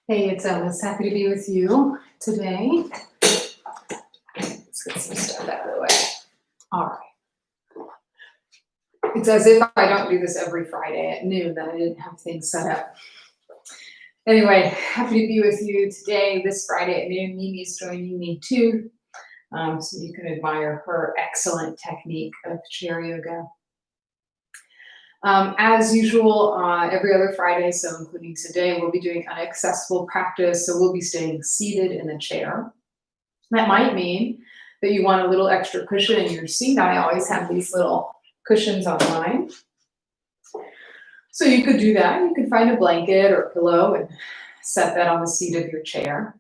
Hey, it's Alice. Happy to be with you today. Let's get some stuff out of the way. All right. It's as if I don't do this every Friday at noon that I didn't have things set up. Anyway, happy to be with you today, this Friday at noon. Mimi's joining me too, so you can admire her excellent technique of chair yoga. As usual, every other Friday, so including today, we'll be doing inaccessible practice. So we'll be staying seated in a chair. That might mean that you want a little extra cushion in your seat. I always have these little cushions on mine. So you could do that. You could find a blanket or a pillow and set that on the seat of your chair.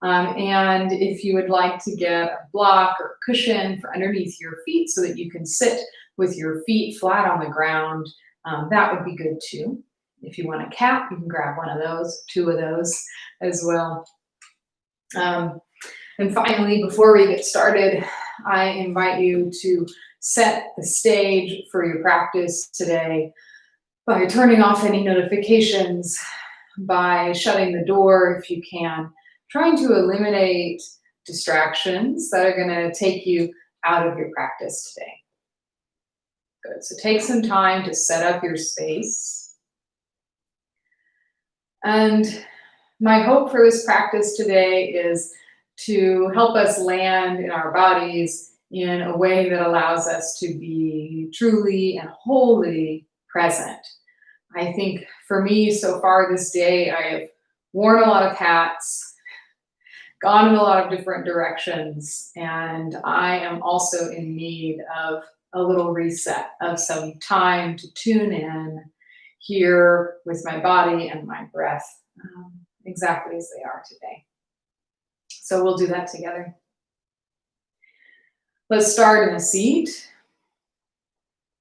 And if you would like to get a block or a cushion for underneath your feet so that you can sit with your feet flat on the ground, that would be good too. If you want a cap, you can grab one of those, two of those as well. And finally, before we get started, I invite you to set the stage for your practice today by turning off any notifications, by shutting the door if you can, trying to eliminate distractions that are going to take you out of your practice today. Good. So take some time to set up your space. And my hope for this practice today is to help us land in our bodies in a way that allows us to be truly and wholly present. I think for me, so far this day, I have worn a lot of hats, gone in a lot of different directions, and I am also in need of a little reset, of some time to tune in here with my body and my breath, exactly as they are today. So we'll do that together. Let's start in a seat.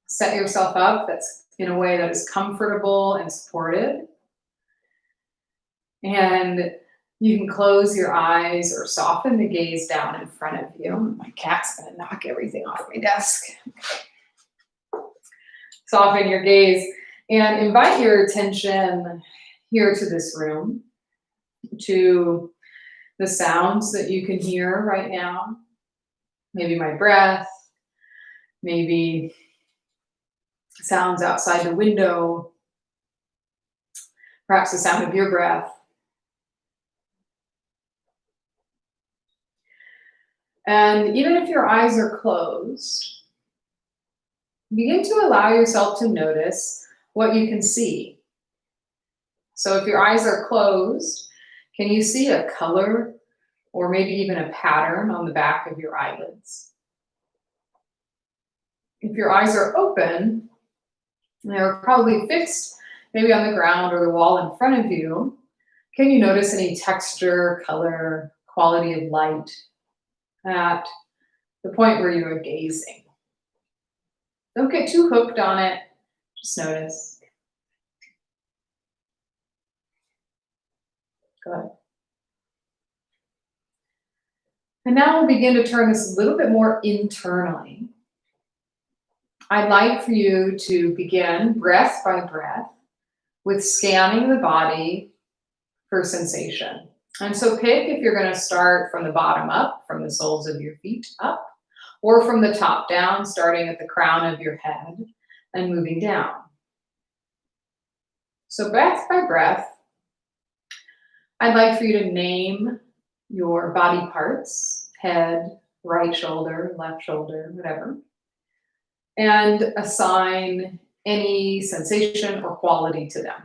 Set yourself up that's in a way that is comfortable and supported. And you can close your eyes or soften the gaze down in front of you. My cat's gonna knock everything off my desk. Soften your gaze and invite your attention here to this room, to the sounds that you can hear right now. Maybe my breath, maybe sounds outside the window, perhaps the sound of your breath. And even if your eyes are closed, begin to allow yourself to notice what you can see. So if your eyes are closed, can you see a color or maybe even a pattern on the back of your eyelids? If your eyes are open, they're probably fixed maybe on the ground or the wall in front of you. Can you notice any texture, color, quality of light at the point where you are gazing? Don't get too hooked on it, just notice. Good. And now we'll begin to turn this a little bit more internally. I'd like for you to begin breath by breath with scanning the body for sensation. And so pick if you're going to start from the bottom up, from the soles of your feet up, or from the top down, starting at the crown of your head and moving down. So breath by breath, I'd like for you to name your body parts, head, right shoulder, left shoulder, whatever, and assign any sensation or quality to them.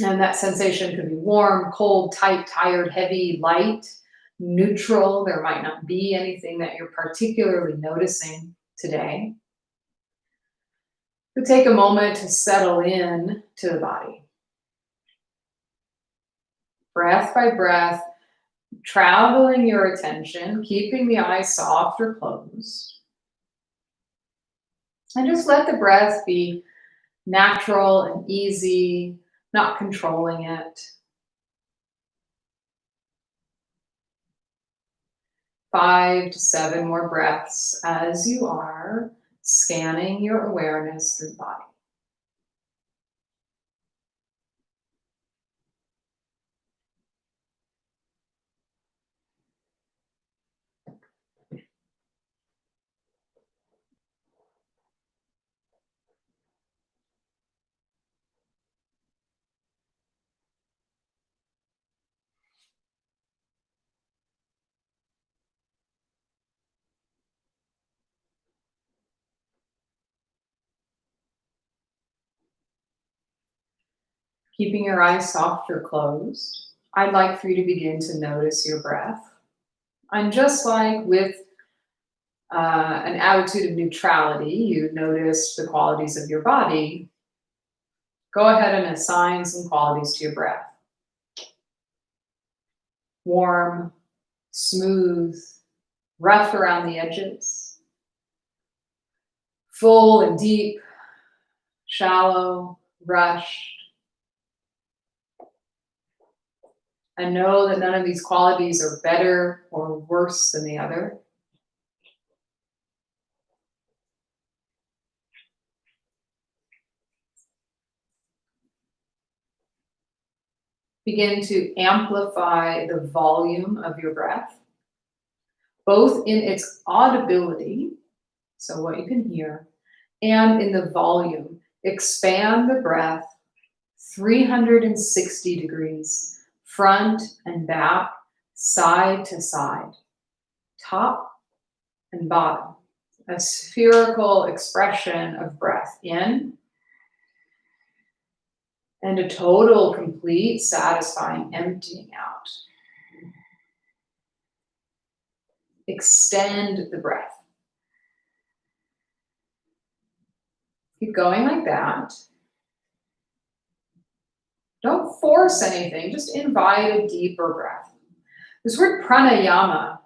And that sensation could be warm, cold, tight, tired, heavy, light, neutral. There might not be anything that you're particularly noticing today. So take a moment to settle in to the body. Breath by breath, traveling your attention, keeping the eyes soft or closed. And just let the breath be natural and easy, not controlling it. 5 to 7 more breaths as you are scanning your awareness through the body. Keeping your eyes soft or closed, I'd like for you to begin to notice your breath. And just like with an attitude of neutrality, you notice the qualities of your body, go ahead and assign some qualities to your breath. Warm, smooth, rough around the edges, full and deep, shallow, rushed. And know that none of these qualities are better or worse than the other. Begin to amplify the volume of your breath, both in its audibility, so what you can hear, and in the volume. Expand the breath 360 degrees, front and back, side to side, top and bottom. A spherical expression of breath in, and a total, complete, satisfying emptying out. Extend the breath. Keep going like that. Don't force anything, just invite a deeper breath. This word pranayama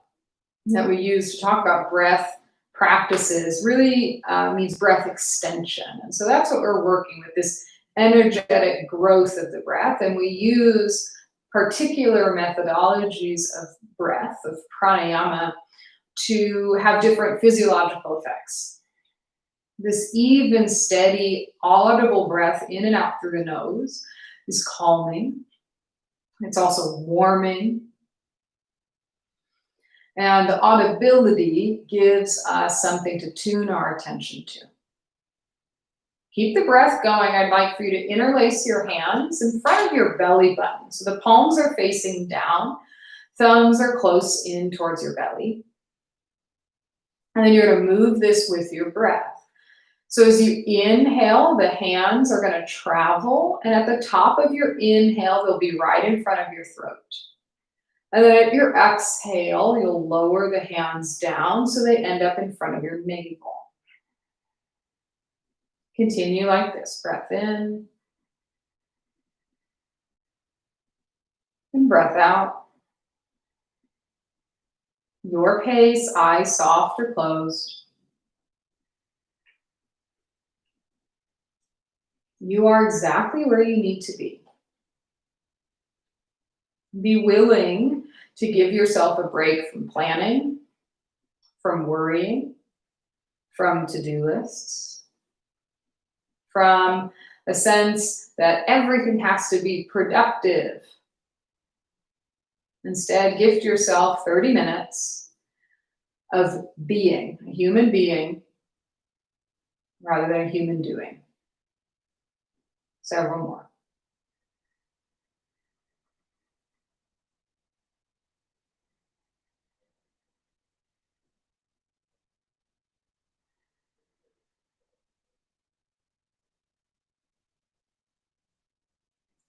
that we use to talk about breath practices really means breath extension. And so that's what we're working with, this energetic growth of the breath. And we use particular methodologies of breath, of pranayama, to have different physiological effects. This even, steady, audible breath in and out through the nose is calming. It's also warming. And the audibility gives us something to tune our attention to. Keep the breath going. I'd like for you to interlace your hands in front of your belly button. So the palms are facing down, thumbs are close in towards your belly. And then you're going to move this with your breath. So as you inhale, the hands are going to travel, and at the top of your inhale, they'll be right in front of your throat. And then at your exhale, you'll lower the hands down so they end up in front of your navel. Continue like this. Breath in and breath out. Your pace, eyes soft or closed. You are exactly where you need to be. Be willing to give yourself a break from planning, from worrying, from to-do lists, from a sense that everything has to be productive. Instead, gift yourself 30 minutes of being, a human being, rather than a human doing. Several more.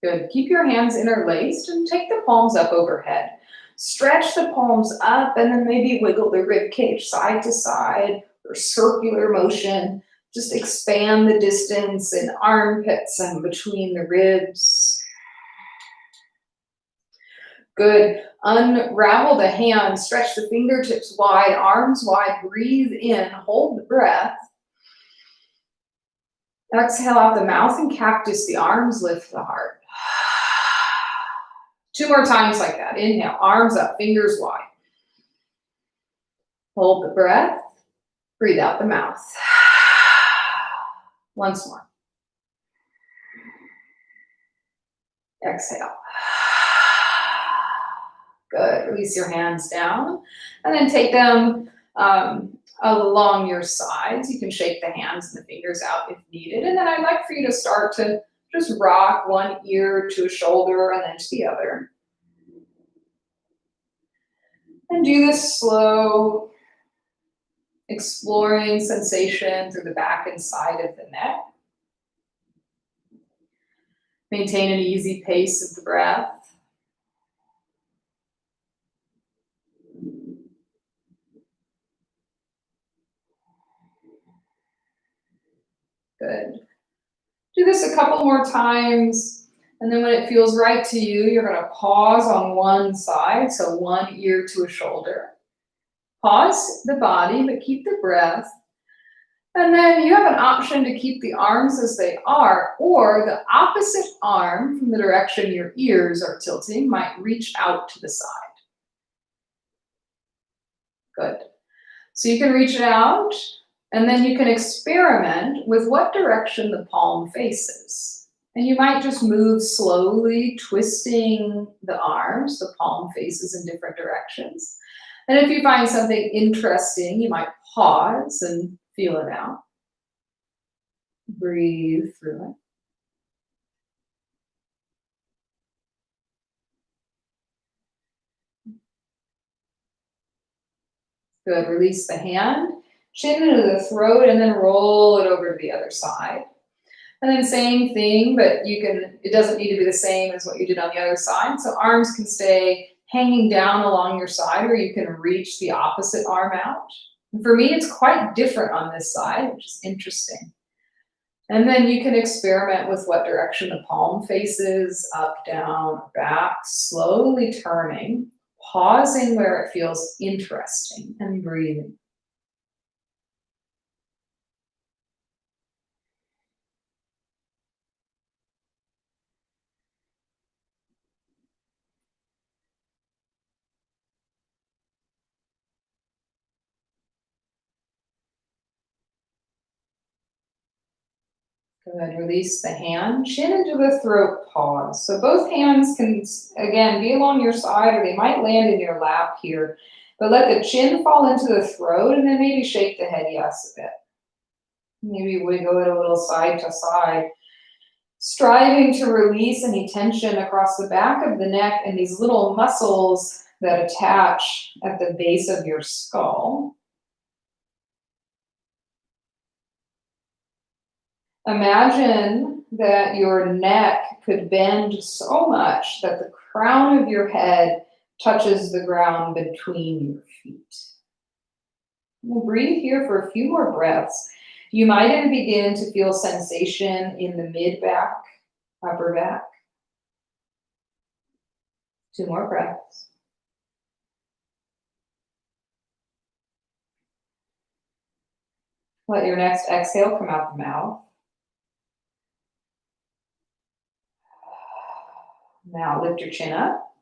Good. Keep your hands interlaced and take the palms up overhead. Stretch the palms up and then maybe wiggle the rib cage side to side or circular motion. Just expand the distance in armpits and between the ribs. Good. Unravel the hands, stretch the fingertips wide, arms wide, breathe in, hold the breath. Exhale out the mouth and cactus the arms, lift the heart. 2 more times like that. Inhale, arms up, fingers wide. Hold the breath, breathe out the mouth. Once more. Exhale. Good. Release your hands down and then take them along your sides. You can shake the hands and the fingers out if needed. And then I'd like for you to start to just rock one ear to a shoulder and then to the other. And do this slow, exploring sensation through the back and side of the neck. Maintain an easy pace of the breath. Good. Do this a couple more times, and then when it feels right to you, you're going to pause on one side, so one ear to a shoulder. Pause the body, but keep the breath. And then you have an option to keep the arms as they are, or the opposite arm from the direction your ears are tilting might reach out to the side. Good. So you can reach it out, and then you can experiment with what direction the palm faces. And you might just move slowly, twisting the arms, the palm faces in different directions. And if you find something interesting, you might pause and feel it out. Breathe through it. Good. Release the hand, chin into the throat, and then roll it over to the other side. And then same thing, but it doesn't need to be the same as what you did on the other side. So arms can stay hanging down along your side, or you can reach the opposite arm out. And for me, it's quite different on this side, which is interesting. And then you can experiment with what direction the palm faces, up, down, back, slowly turning, pausing where it feels interesting, and breathing. Good. Release the hand, chin into the throat, pause. So both hands can, again, be along your side, or they might land in your lap here. But let the chin fall into the throat, and then maybe shake the head yes a bit. Maybe wiggle it a little side to side. Striving to release any tension across the back of the neck and these little muscles that attach at the base of your skull. Imagine that your neck could bend so much that the crown of your head touches the ground between your feet. We'll breathe here for a few more breaths. You might even begin to feel sensation in the mid-back, upper back. 2 more breaths. Let your next exhale come out the mouth. Now lift your chin up.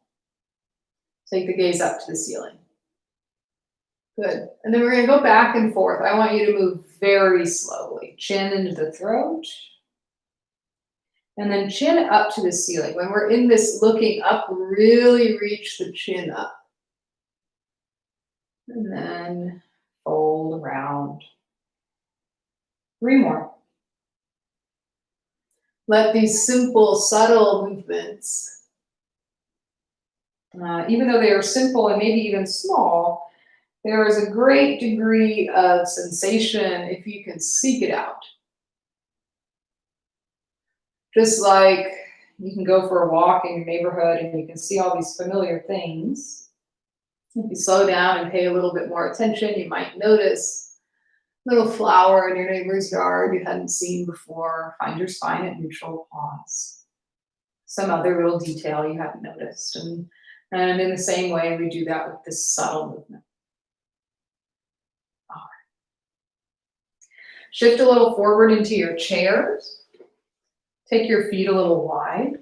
Take the gaze up to the ceiling. Good. And then we're going to go back and forth. I want you to move very slowly. Chin into the throat. And then chin up to the ceiling. When we're in this looking up, really reach the chin up. And then fold around. 3 more. Let these simple, subtle movements, even though they are simple and maybe even small, there is a great degree of sensation if you can seek it out. Just like you can go for a walk in your neighborhood and you can see all these familiar things. If you slow down and pay a little bit more attention, you might notice a little flower in your neighbor's yard you hadn't seen before. Find your spine at neutral, pause. Some other little detail you haven't noticed. And in the same way, we do that with this subtle movement. All right. Shift a little forward into your chairs. Take your feet a little wide.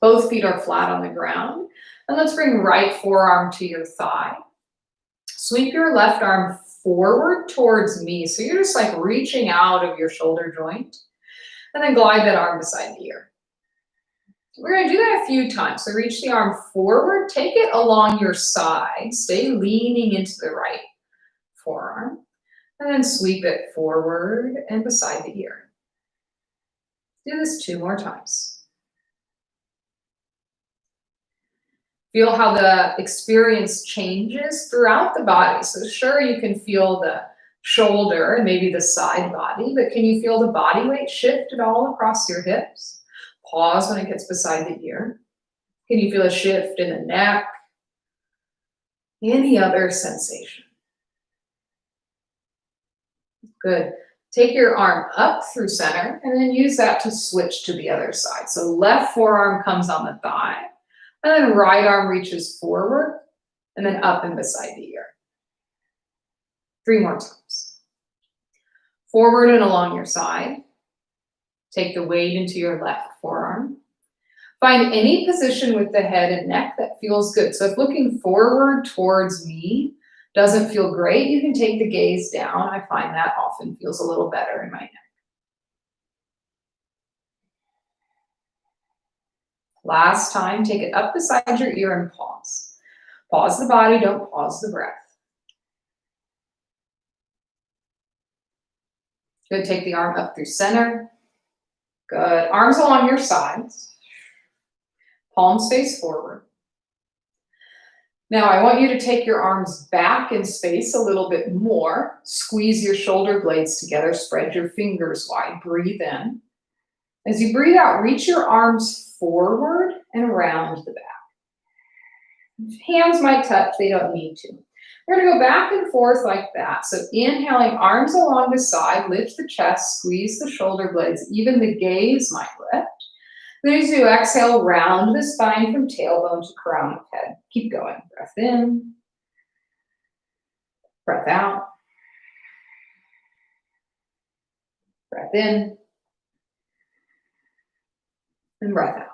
Both feet are flat on the ground. And let's bring right forearm to your thigh. Sweep your left arm forward towards me. So you're just like reaching out of your shoulder joint. And then glide that arm beside the ear. We're going to do that a few times. So reach the arm forward, take it along your side, stay leaning into the right forearm, and then sweep it forward and beside the ear. Do this 2 more times. Feel how the experience changes throughout the body. So sure, you can feel the shoulder and maybe the side body, but can you feel the body weight shift at all across your hips? Pause when it gets beside the ear. Can you feel a shift in the neck? Any other sensation? Good. Take your arm up through center and then use that to switch to the other side. So left forearm comes on the thigh, and then right arm reaches forward and then up and beside the ear. 3 more times. Forward and along your side. Take the weight into your left forearm. Find any position with the head and neck that feels good. So if looking forward towards me doesn't feel great, you can take the gaze down. I find that often feels a little better in my neck. Last time, take it up beside your ear and pause. Pause the body, don't pause the breath. Good, take the arm up through center. Good, arms along your sides. Palms face forward. Now I want you to take your arms back in space a little bit more. Squeeze your shoulder blades together, spread your fingers wide, breathe in. As you breathe out, reach your arms forward and around the back. Hands might touch, they don't need to. We're gonna go back and forth like that. So inhaling, arms along the side, lift the chest, squeeze the shoulder blades, even the gaze might lift. Then as you exhale, round the spine from tailbone to crown of head. Keep going. Breath in. Breath out. Breath in. And breath out.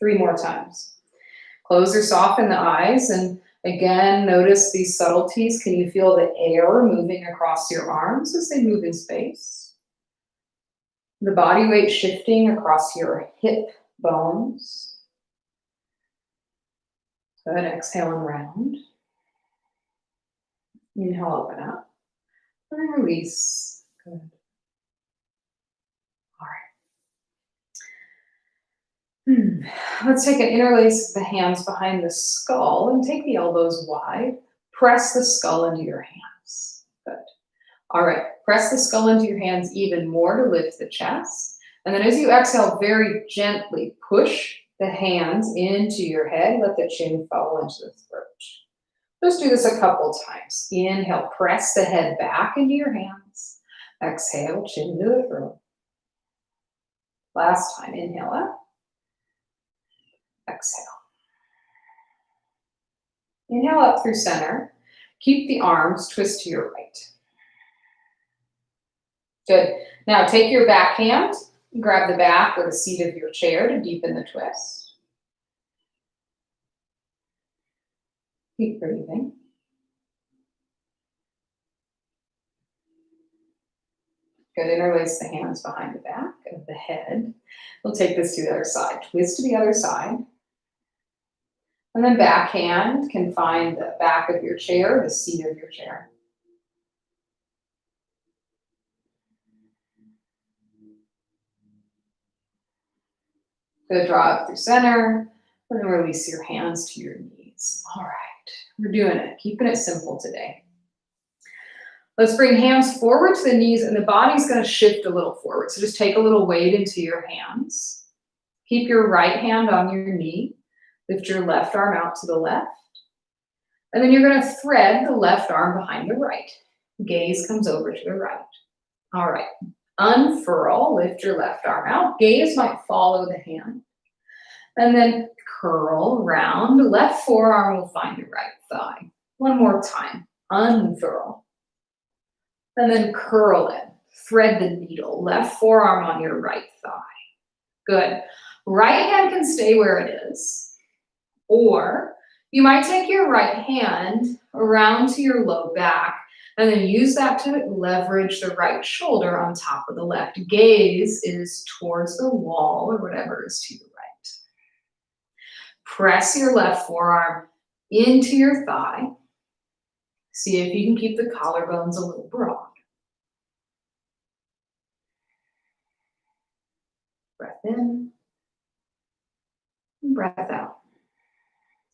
3 more times. Close or soften the eyes, and again, notice these subtleties. Can you feel the air moving across your arms as they move in space? The body weight shifting across your hip bones. Good, exhale and round. Inhale, open up. And then release. Good. All right. Let's take an interlace of the hands behind the skull and take the elbows wide. Press the skull into your hands. Good. All right, press the skull into your hands even more to lift the chest. And then as you exhale, very gently push the hands into your head. Let the chin fall into the throat. Just do this a couple times. Inhale, press the head back into your hands. Exhale, chin to the throat. Last time, inhale up. Exhale. Inhale up through center. Keep the arms, twist to your right. Good. Now take your back hand, grab the back or the seat of your chair to deepen the twist. Keep breathing. Good. Interlace the hands behind the back of the head. We'll take this to the other side. Twist to the other side. And then back hand can find the back of your chair, the seat of your chair. Good, draw up through center, and then release your hands to your knees. All right, we're doing it, keeping it simple today. Let's bring hands forward to the knees, and the body's gonna shift a little forward. So just take a little weight into your hands. Keep your right hand on your knee. Lift your left arm out to the left. And then you're gonna thread the left arm behind the right. Gaze comes over to the right. All right. Unfurl, lift your left arm out. Gaze might follow the hand. And then curl round. Left forearm will find your right thigh. One more time. Unfurl. And then curl in. Thread the needle. Left forearm on your right thigh. Good. Right hand can stay where it is. Or you might take your right hand around to your low back and then use that to leverage the right shoulder on top of the left. Gaze is towards the wall or whatever is to the right. Press your left forearm into your thigh. See if you can keep the collarbones a little broad. Breath in, and breath out.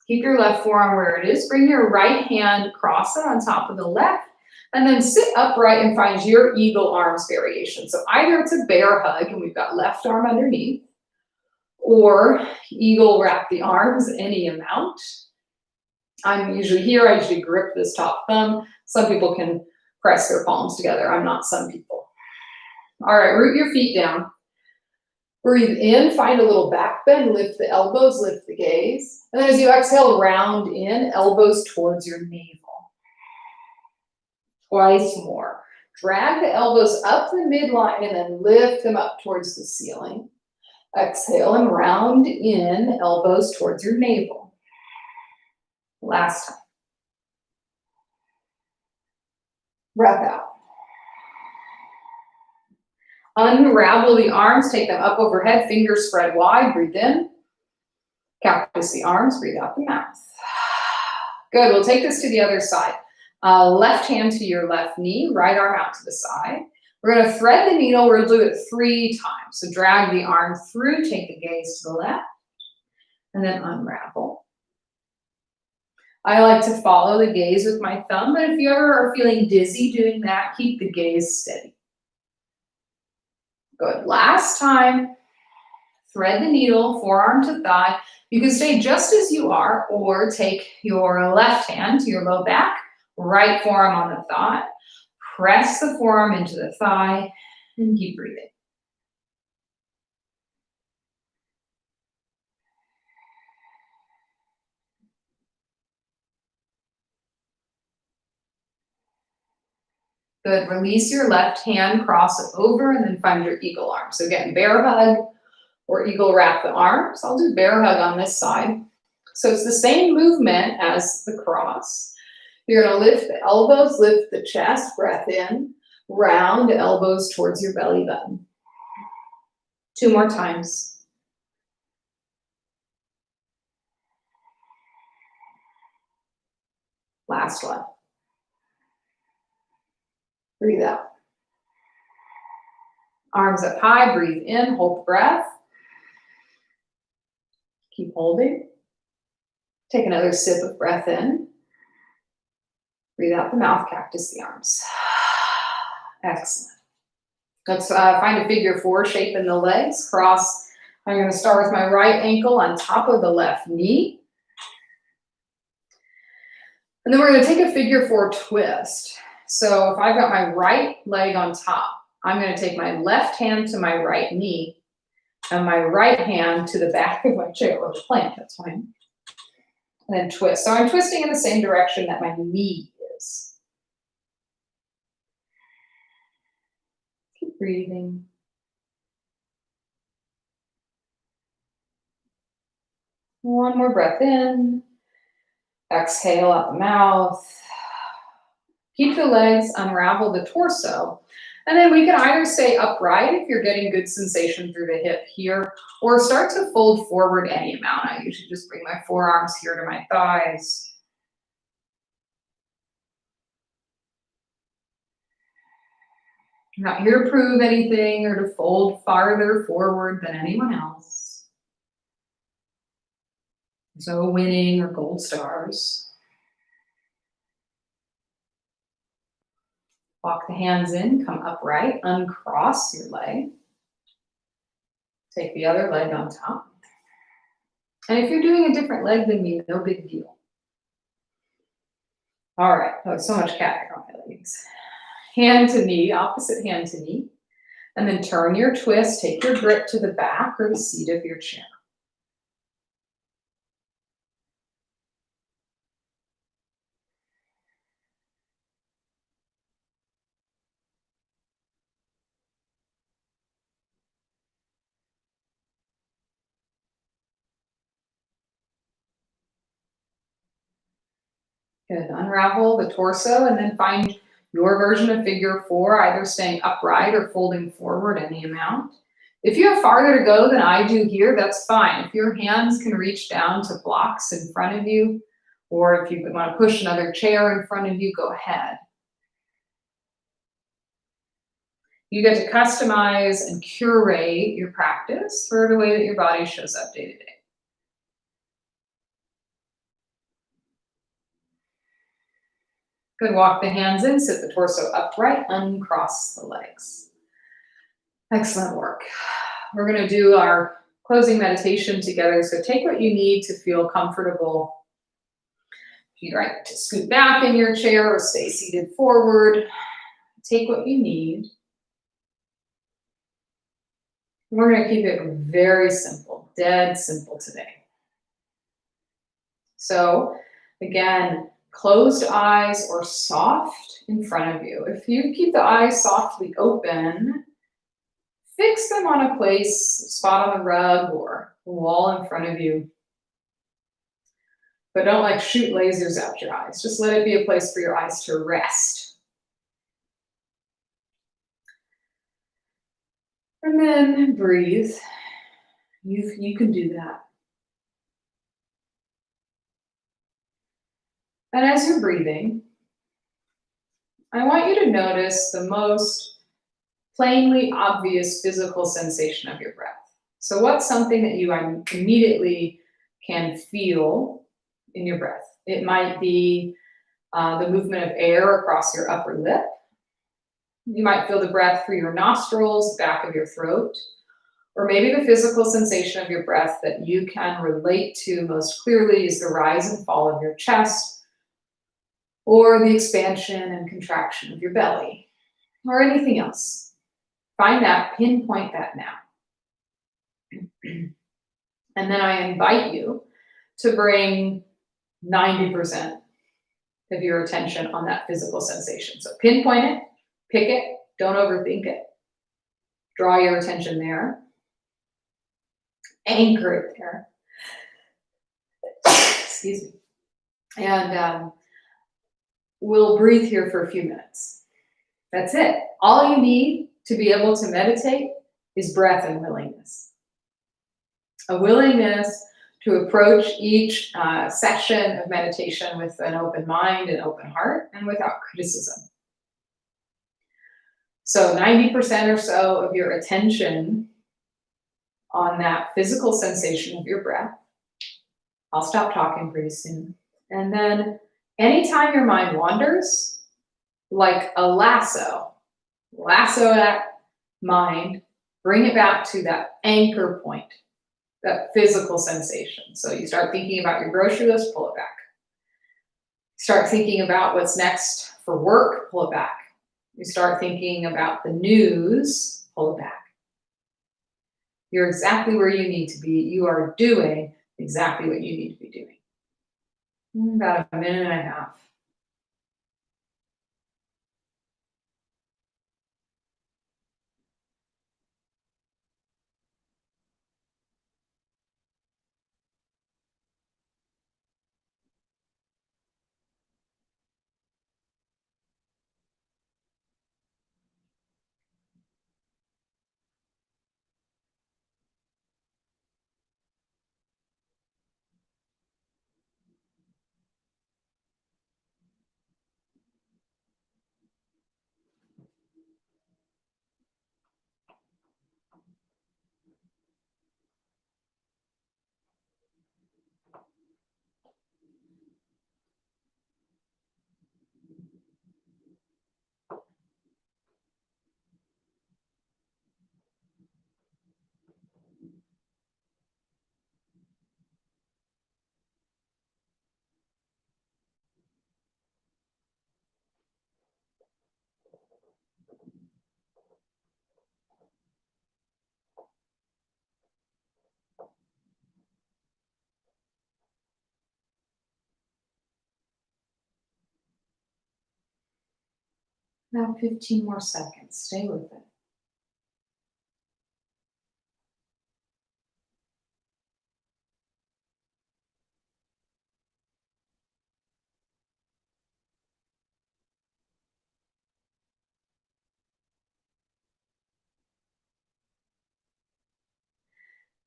Keep your left forearm where it is. Bring your right hand, cross it on top of the left, And then sit upright and find your eagle arms variation. So either it's a bear hug and we've got left arm underneath, or eagle wrap the arms any amount. I'm usually here, I usually grip this top thumb. Some people can press their palms together. I'm not some people. All right, root your feet down. Breathe in, find a little back bend, lift the elbows, lift the gaze. And then as you exhale, round in, elbows towards your navel. Twice more. Drag the elbows up the midline and then lift them up towards the ceiling. Exhale and round in, elbows towards your navel. Last time. Breath out. Unravel the arms, take them up overhead, fingers spread wide, breathe in. Cactus the arms, breathe out the mouth. Good, we'll take this to the other side. Left hand to your left knee, right arm out to the side. We're going to thread the needle, we'll do it 3 times. So drag the arm through, take the gaze to the left, and then unravel. I like to follow the gaze with my thumb, but if you ever are feeling dizzy doing that, keep the gaze steady. Good, last time, thread the needle, forearm to thigh. You can stay just as you are, or take your left hand to your low back, right forearm on the thigh, press the forearm into the thigh, and keep breathing. Good, release your left hand, cross it over, and then find your eagle arm. So again, bear hug or eagle wrap the arms. I'll do bear hug on this side. So it's the same movement as the cross. You're gonna lift the elbows, lift the chest, breath in, round elbows towards your belly button. 2 more times. Last one. Breathe out. Arms up high, breathe in, hold the breath. Keep holding. Take another sip of breath in. Breathe out the mouth, cactus the arms. Excellent. Let's find a figure 4 shape in the legs. Cross. I'm going to start with my right ankle on top of the left knee. And then we're going to take a figure 4 twist. So if I've got my right leg on top, I'm going to take my left hand to my right knee and my right hand to the back of my chair, or the plank, that's fine. And then twist. So I'm twisting in the same direction that my knee is. Keep breathing. One more breath in. Exhale out the mouth. Keep the legs, unravel the torso. And then we can either stay upright if you're getting good sensation through the hip here, or start to fold forward any amount. I usually just bring my forearms here to my thighs. I'm not here to prove anything or to fold farther forward than anyone else. There's no winning or gold stars. Walk the hands in, come upright, uncross your leg. Take the other leg on top. And if you're doing a different leg than me, no big deal. All right, oh, so much cat hair on my legs. Hand to knee, opposite hand to knee. And then turn your twist, take your grip to the back or the seat of your chair. Good, unravel the torso and then find your version of figure 4, either staying upright or folding forward any amount. If you have farther to go than I do here, that's fine. If your hands can reach down to blocks in front of you, or if you want to push another chair in front of you, go ahead. You get to customize and curate your practice for the way that your body shows up day to day. Good, walk the hands in, sit the torso upright, uncross the legs. Excellent work. We're gonna do our closing meditation together, so take what you need to feel comfortable. If you'd like to scoot back in your chair or stay seated forward, take what you need. We're gonna keep it very simple, dead simple today. So again, closed eyes or soft in front of you. If you keep the eyes softly open, fix them on a spot on the rug or wall in front of you. But don't like shoot lasers out your eyes. Just let it be a place for your eyes to rest. And then breathe. You can do that. And as you're breathing, I want you to notice the most plainly obvious physical sensation of your breath. So what's something that you immediately can feel in your breath? It might be the movement of air across your upper lip. You might feel the breath through your nostrils, the back of your throat, or maybe the physical sensation of your breath that you can relate to most clearly is the rise and fall of your chest, or the expansion and contraction of your belly, or anything else. Find that, pinpoint that now. And then I invite you to bring 90% of your attention on that physical sensation. So pinpoint it, pick it, don't overthink it. Draw your attention there. Anchor it there. Excuse me. And we'll breathe here for a few minutes. That's it. All you need to be able to meditate is breath and willingness. A willingness to approach each session of meditation with an open mind and open heart and without criticism. So 90% or so of your attention on that physical sensation of your breath. I'll stop talking pretty soon. And then anytime your mind wanders, like a lasso that mind, bring it back to that anchor point, that physical sensation. So you start thinking about your grocery list, pull it back. Start thinking about what's next for work, pull it back. You start thinking about the news, pull it back. You're exactly where you need to be. You are doing exactly what you need to be doing. About a minute and a half. About 15 more seconds. Stay with it.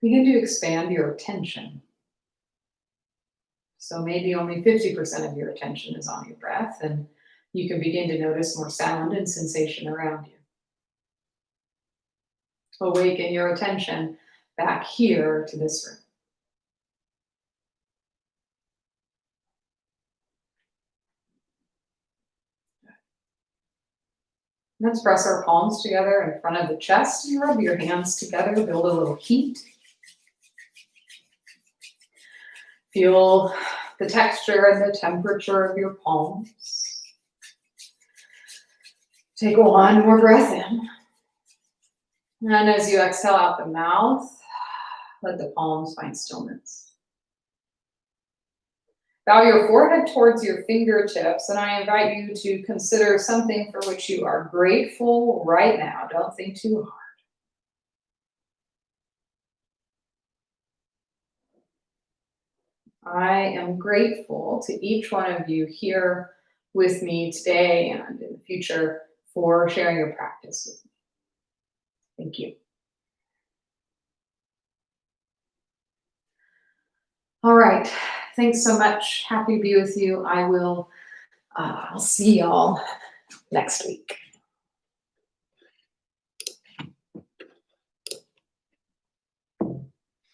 Begin to expand your attention. So maybe only 50% of your attention is on your breath, and you can begin to notice more sound and sensation around you. Awaken your attention back here to this room. Let's press our palms together in front of the chest and rub your hands together, build a little heat. Feel the texture and the temperature of your palms. Take one more breath in. And as you exhale out the mouth, let the palms find stillness. Bow your forehead towards your fingertips, and I invite you to consider something for which you are grateful right now. Don't think too hard. I am grateful to each one of you here with me today and in the future for sharing your practice with me. Thank you. All right. Thanks so much. Happy to be with you. I'll see y'all next week.